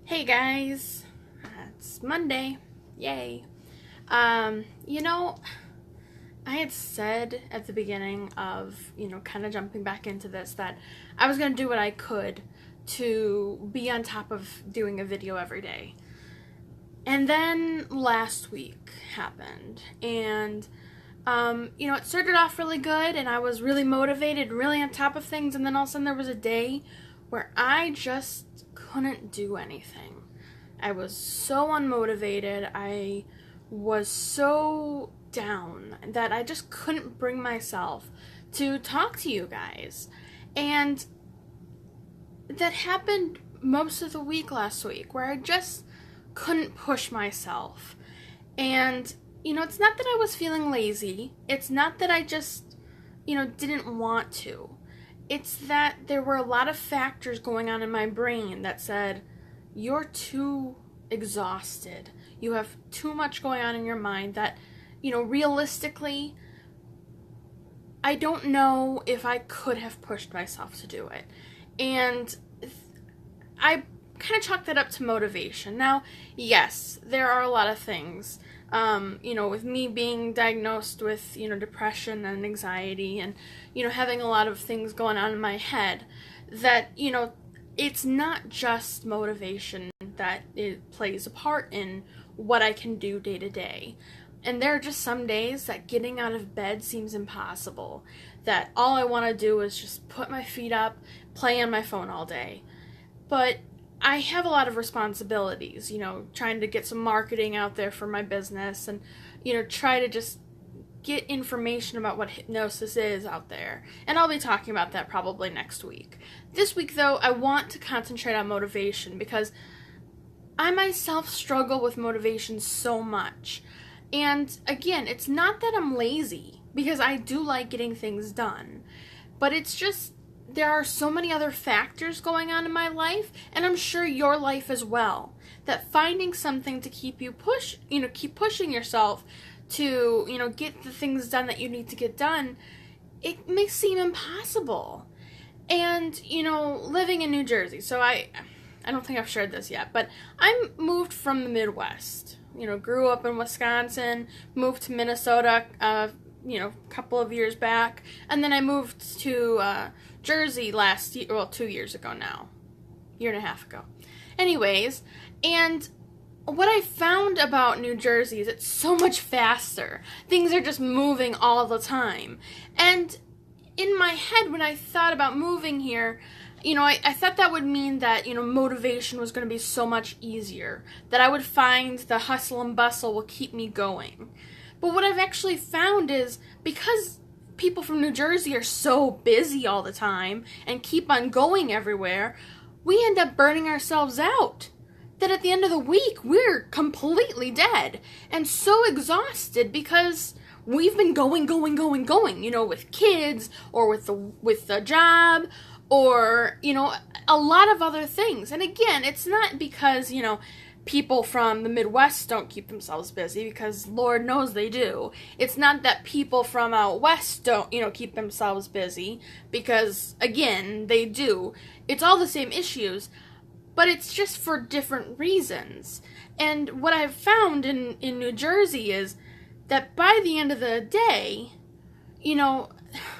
Hey guys, it's Monday. Yay. You know, I had said at the beginning of, kind of jumping back into this that I was going to do what I could to be on top of doing a video every day. And then last week happened, and it started off really good, and I was really motivated, really on top of things, and then all of a sudden there was a day where I just couldn't do anything. I was so unmotivated. I was so down that I just couldn't bring myself to talk to you guys. And that happened most of the week last week, where I just couldn't push myself. And, it's not that I was feeling lazy. It's not that I just, didn't want to. It's that there were a lot of factors going on in my brain that said, you're too exhausted. You have too much going on in your mind that, realistically, I don't know if I could have pushed myself to do it. And I kind of chalk that up to motivation. Now, yes, there are a lot of things, with me being diagnosed with, depression and anxiety and, having a lot of things going on in my head that, it's not just motivation that it plays a part in what I can do day to day. And there are just some days that getting out of bed seems impossible. That all I want to do is just put my feet up, play on my phone all day. But I have a lot of responsibilities, trying to get some marketing out there for my business and, try to just get information about what hypnosis is out there. And I'll be talking about that probably next week. This week, though, I want to concentrate on motivation because I myself struggle with motivation so much. And again, it's not that I'm lazy, because I do like getting things done, but it's just there are so many other factors going on in my life, and I'm sure your life as well, that finding something to keep you keep pushing yourself to, get the things done that you need to get done, it may seem impossible. And, living in New Jersey, so I don't think I've shared this yet, but I moved from the Midwest. Grew up in Wisconsin, moved to Minnesota, a couple of years back, and then I moved to Jersey last year, 2 years ago now, year and a half ago. Anyways, and what I found about New Jersey is it's so much faster. Things are just moving all the time. And in my head, when I thought about moving here, I thought that would mean that, motivation was going to be so much easier. That I would find the hustle and bustle will keep me going. But what I've actually found is because people from New Jersey are so busy all the time and keep on going everywhere, we end up burning ourselves out. That at the end of the week, we're completely dead and so exhausted because we've been going, with kids or with the job or, a lot of other things. And again, it's not because, people from the Midwest don't keep themselves busy, because Lord knows they do. It's not that people from out west don't, keep themselves busy, because, again, they do. It's all the same issues, but it's just for different reasons. And what I've found in New Jersey is that by the end of the day,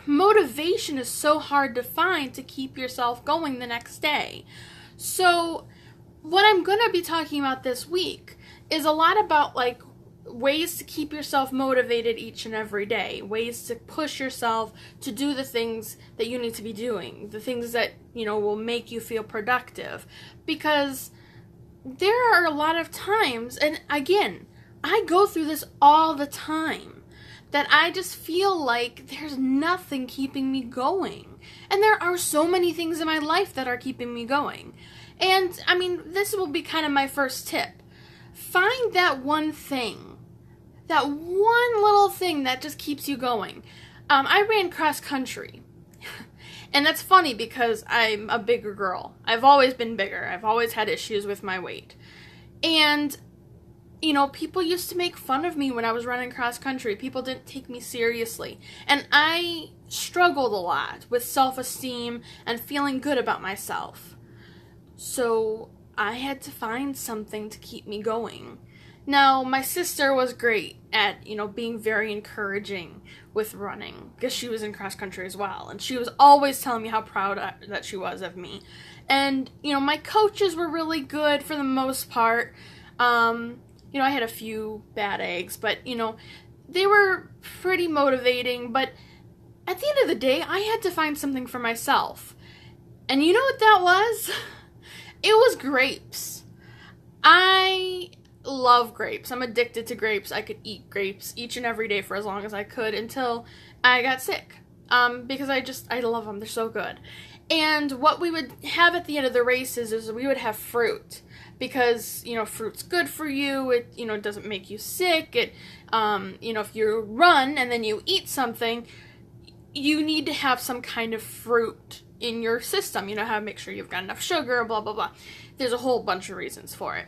motivation is so hard to find to keep yourself going the next day. So what I'm going to be talking about this week is a lot about ways to keep yourself motivated each and every day, ways to push yourself to do the things that you need to be doing, the things that, will make you feel productive. Because there are a lot of times, and again, I go through this all the time, that I just feel like there's nothing keeping me going. And there are so many things in my life that are keeping me going. And, this will be kind of my first tip. Find that one thing. That one little thing that just keeps you going. I ran cross country. And that's funny because I'm a bigger girl. I've always been bigger. I've always had issues with my weight. And, people used to make fun of me when I was running cross country. People didn't take me seriously. And I struggled a lot with self-esteem and feeling good about myself. So I had to find something to keep me going. Now, my sister was great at, being very encouraging with running, because she was in cross country as well, and she was always telling me how proud that she was of me. And, my coaches were really good for the most part. I had a few bad eggs, but, they were pretty motivating, but at the end of the day, I had to find something for myself. And you know what that was? It was grapes. I love grapes. I'm addicted to grapes. I could eat grapes each and every day for as long as I could until I got sick. Because I love them. They're so good. And what we would have at the end of the races is we would have fruit. Because, fruit's good for you. It, doesn't make you sick. It, if you run and then you eat something, you need to have some kind of fruit in your system. How to make sure you've got enough sugar, blah, blah, blah. There's a whole bunch of reasons for it.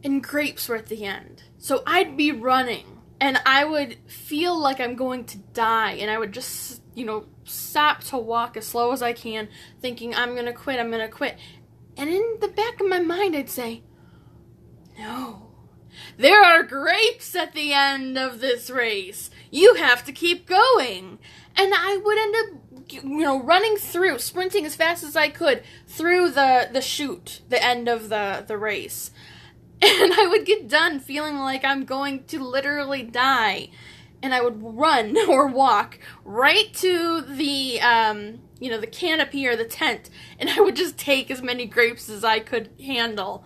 And grapes were at the end. So I'd be running, and I would feel like I'm going to die, and I would just, stop to walk as slow as I can, thinking, I'm going to quit. And in the back of my mind, I'd say, no, there are grapes at the end of this race. You have to keep going. And I would end up, running through, sprinting as fast as I could through the chute, the end of the race. And I would get done feeling like I'm going to literally die. And I would run or walk right to the, the canopy or the tent. And I would just take as many grapes as I could handle.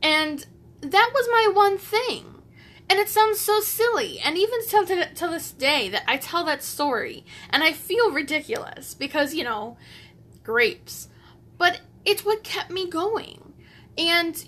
And that was my one thing. And it sounds so silly. And even till this day that I tell that story. And I feel ridiculous because, grapes. But it's what kept me going. And,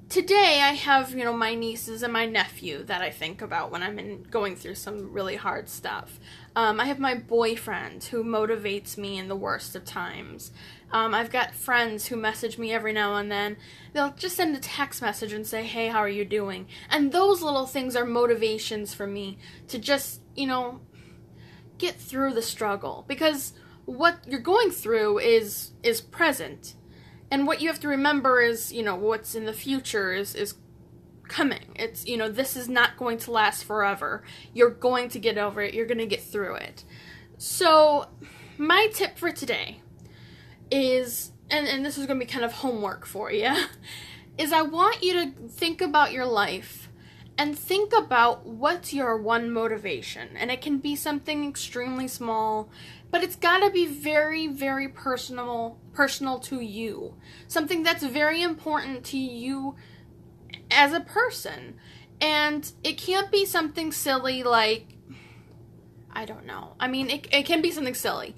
today I have, my nieces and my nephew that I think about when I'm going through some really hard stuff. I have my boyfriend who motivates me in the worst of times. I've got friends who message me every now and then. They'll just send a text message and say, hey, how are you doing? And those little things are motivations for me to just, get through the struggle. Because what you're going through is present. And what you have to remember is, what's in the future is coming. It's, this is not going to last forever. You're going to get over it. You're going to get through it. So, my tip for today is, and this is going to be kind of homework for you, is I want you to think about your life and think about what's your one motivation. And it can be something extremely small, but it's got to be very, very personal to you. Something that's very important to you as a person. And it can't be something silly like, I don't know. I mean, it can be something silly.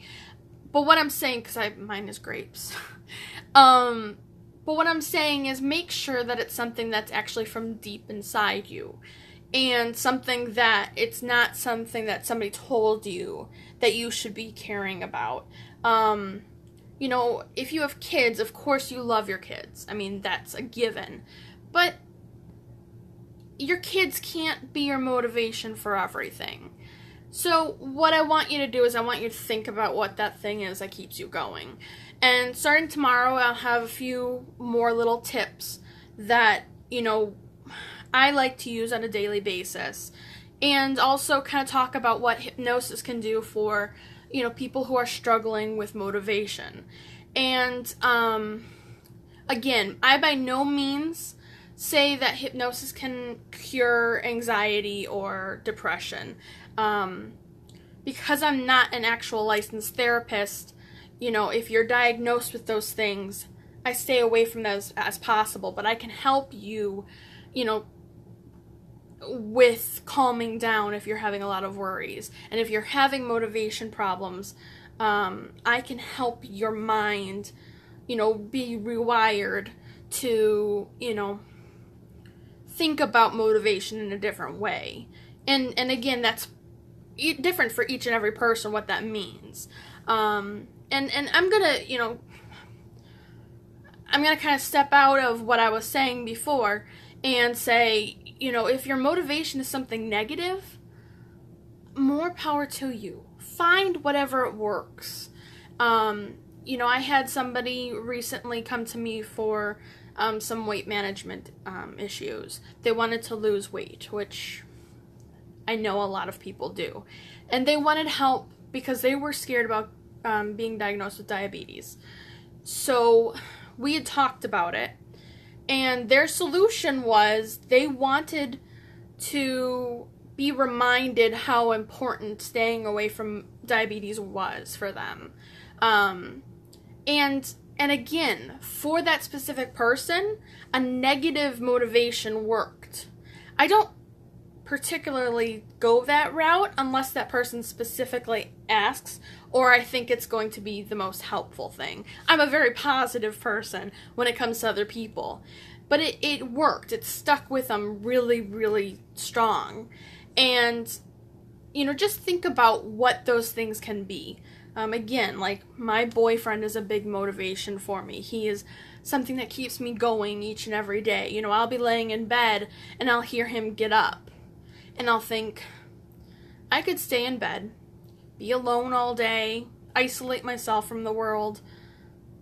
But what I'm saying, because mine is grapes. But what I'm saying is make sure that it's something that's actually from deep inside you. And something that it's not something that somebody told you that you should be caring about. If you have kids, of course you love your kids. I mean, that's a given. But your kids can't be your motivation for everything. So what I want you to do is I want you to think about what that thing is that keeps you going. And starting tomorrow, I'll have a few more little tips that, I like to use on a daily basis. And also kind of talk about what hypnosis can do for, people who are struggling with motivation. And, again, I by no means say that hypnosis can cure anxiety or depression. Because I'm not an actual licensed therapist, if you're diagnosed with those things, I stay away from those as possible, but I can help you, with calming down if you're having a lot of worries. And if you're having motivation problems, I can help your mind, be rewired to, think about motivation in a different way. And again, that's different for each and every person what that means. And I'm gonna, I'm gonna kind of step out of what I was saying before and say, if your motivation is something negative, more power to you. Find whatever it works. I had somebody recently come to me for some weight management issues. They wanted to lose weight, which I know a lot of people do. And they wanted help because they were scared about being diagnosed with diabetes. So we had talked about it, and their solution was they wanted to be reminded how important staying away from diabetes was for them. And again, for that specific person, a negative motivation worked. I don't particularly go that route unless that person specifically asks, or I think it's going to be the most helpful thing. I'm a very positive person when it comes to other people, but it worked. It stuck with them really, really strong. And, just think about what those things can be. Again, like, my boyfriend is a big motivation for me. He is something that keeps me going each and every day. I'll be laying in bed and I'll hear him get up. And I'll think, I could stay in bed, be alone all day, isolate myself from the world,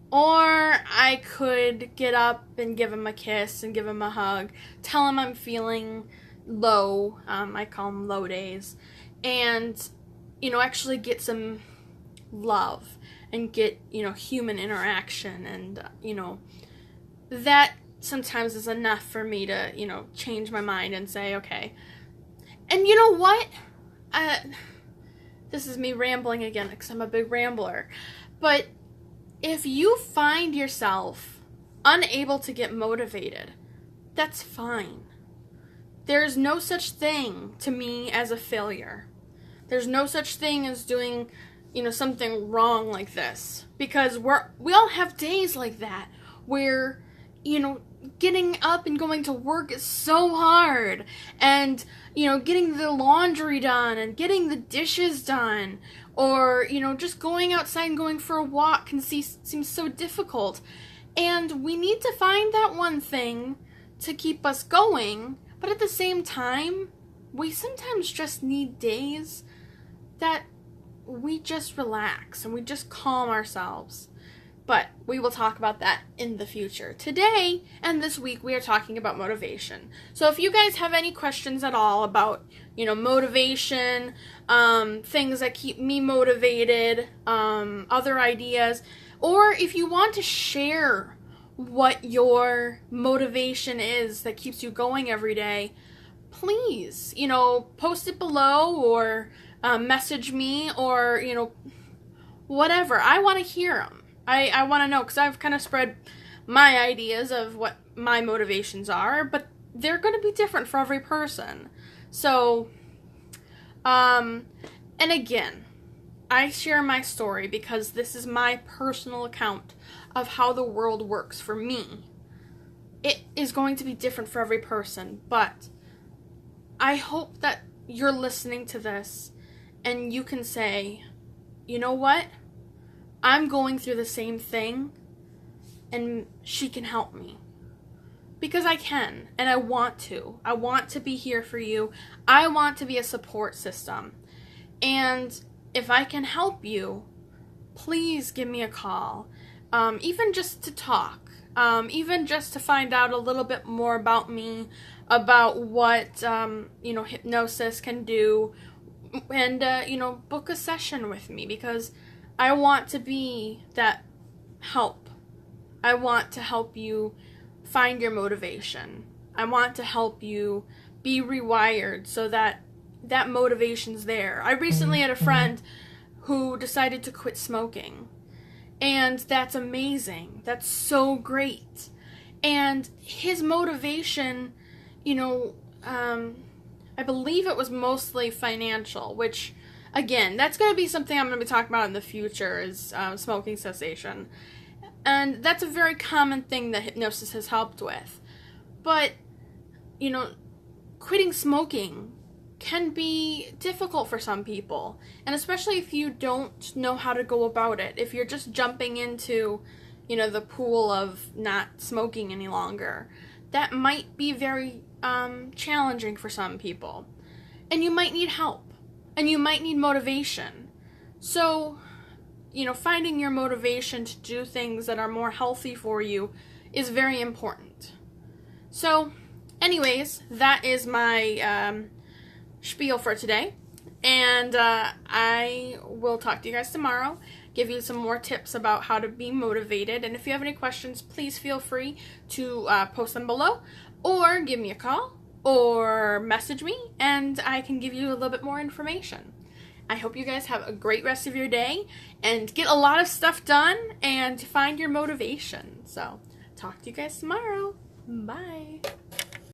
or I could get up and give him a kiss and give him a hug, tell him I'm feeling low, I call them low days, and, actually get some love and get, human interaction, and, that sometimes is enough for me to, change my mind and say, okay. And you know what? This is me rambling again because I'm a big rambler. But if you find yourself unable to get motivated, that's fine. There's no such thing to me as a failure. There's no such thing as doing, something wrong like this. Because we all have days like that where, getting up and going to work is so hard. And, getting the laundry done and getting the dishes done, or, just going outside and going for a walk can seem so difficult. And we need to find that one thing to keep us going, but at the same time, we sometimes just need days that we just relax and we just calm ourselves. But we will talk about that in the future. Today and this week, we are talking about motivation. So if you guys have any questions at all about, motivation, things that keep me motivated, other ideas, or if you want to share what your motivation is that keeps you going every day, please, post it below, or message me, or, whatever. I want to hear them. I want to know, because I've kind of spread my ideas of what my motivations are, but they're going to be different for every person. So, and again, I share my story because this is my personal account of how the world works for me. It is going to be different for every person, but I hope that you're listening to this and you can say, you know what? I'm going through the same thing, and she can help me. Because I can, and I want to. I want to be here for you. I want to be a support system. And if I can help you, please give me a call. Even just to talk. Even just to find out a little bit more about me, about what, hypnosis can do, and, book a session with me, because I want to be that help. I want to help you find your motivation. I want to help you be rewired so that that motivation's there. I recently had a friend who decided to quit smoking. And that's amazing. That's so great. And his motivation, I believe it was mostly financial, which, again, that's going to be something I'm going to be talking about in the future, is smoking cessation. And that's a very common thing that hypnosis has helped with. But, quitting smoking can be difficult for some people. And especially if you don't know how to go about it. If you're just jumping into, the pool of not smoking any longer. That might be very challenging for some people. And you might need help. And you might need motivation. So, finding your motivation to do things that are more healthy for you is very important. So, anyways, that is my spiel for today. And I will talk to you guys tomorrow, give you some more tips about how to be motivated. And if you have any questions, please feel free to post them below, or give me a call, or message me, and I can give you a little bit more information. I hope you guys have a great rest of your day and get a lot of stuff done and find your motivation. So, talk to you guys tomorrow. Bye.